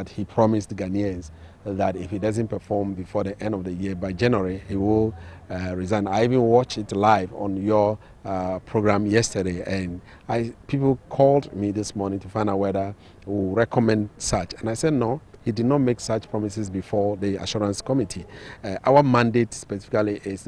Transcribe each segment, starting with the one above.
that he promised the Ghanaians that if he doesn't perform before the end of the year, by January, he will resign. I even watched it live on your program yesterday, and people called me this morning to find out whether we will recommend such. And I said no. He did not make such promises before the Assurance Committee. Our mandate specifically is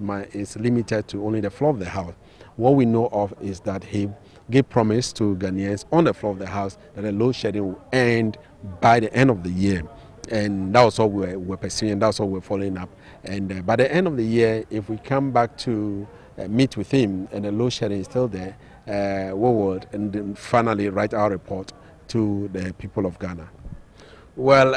limited to only the floor of the House. What we know of is that he gave promise to Ghanaians on the floor of the House that the load shedding will end by the end of the year. And that was all we're pursuing, that's all we're following up. And by the end of the year, if we come back to meet with him and the load shedding is still there, we will and finally write our report to the people of Ghana. Well,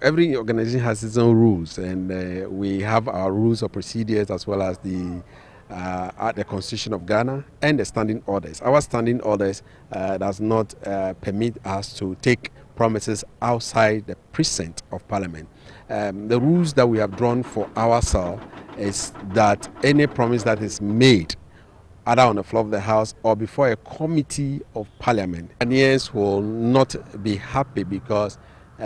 every organization has its own rules, and we have our rules of procedures as well as the Constitution of Ghana and the standing orders. Our standing orders does not permit us to take promises outside the precinct of Parliament. The rules that we have drawn for ourselves is that any promise that is made either on the floor of the House or before a committee of Parliament, Ghanaians will not be happy because but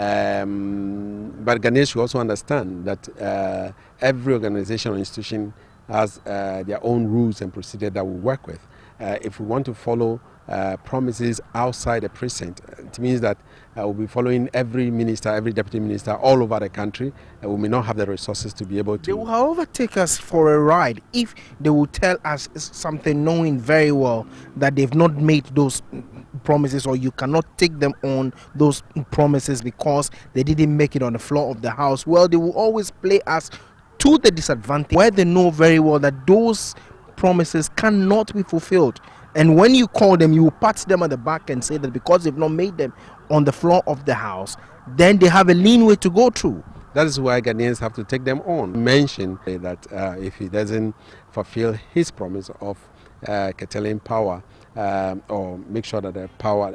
Ghanaians should also understand that every organization or institution has their own rules and procedures that we work with. If we want to follow promises outside the precinct, it means that we'll be following every minister, every deputy minister all over the country, and we may not have the resources to be able to. They will, however, take us for a ride if they will tell us something knowing very well that they've not made those promises, or you cannot take them on those promises because they didn't make it on the floor of the House. Well, they will always play us to the disadvantage where they know very well that those promises cannot be fulfilled. And when you call them, you will pat them at the back and say that because they've not made them on the floor of the House, then they have a lean way to go through. That is why Ghanaians have to take them on. Mention that if he doesn't fulfill his promise of curtailing power, or make sure that the power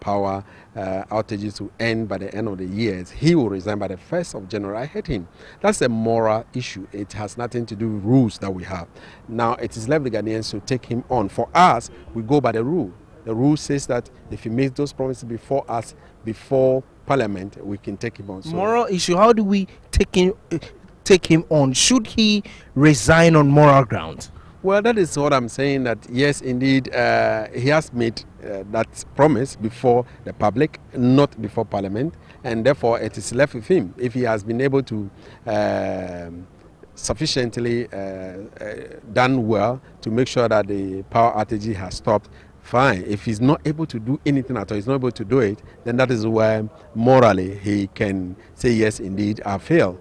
power outages will end by the end of the year, he will resign by the 1st of January. I hate him. That's a moral issue. It has nothing to do with rules that we have. Now it is left the Ghanaians to take him on. For us, we go by the rule. The rule says that if he makes those promises before us, before Parliament, we can take him on. So, moral issue. How do we take him on? Should he resign on moral grounds? Well, that is what I'm saying, that yes, indeed, he has made that promise before the public, not before Parliament, and therefore it is left with him. If he has been able to sufficiently done well to make sure that the power outage has stopped, fine. If he's not able to do anything at all, he's not able to do it, then that is where morally he can say, yes, indeed, I failed.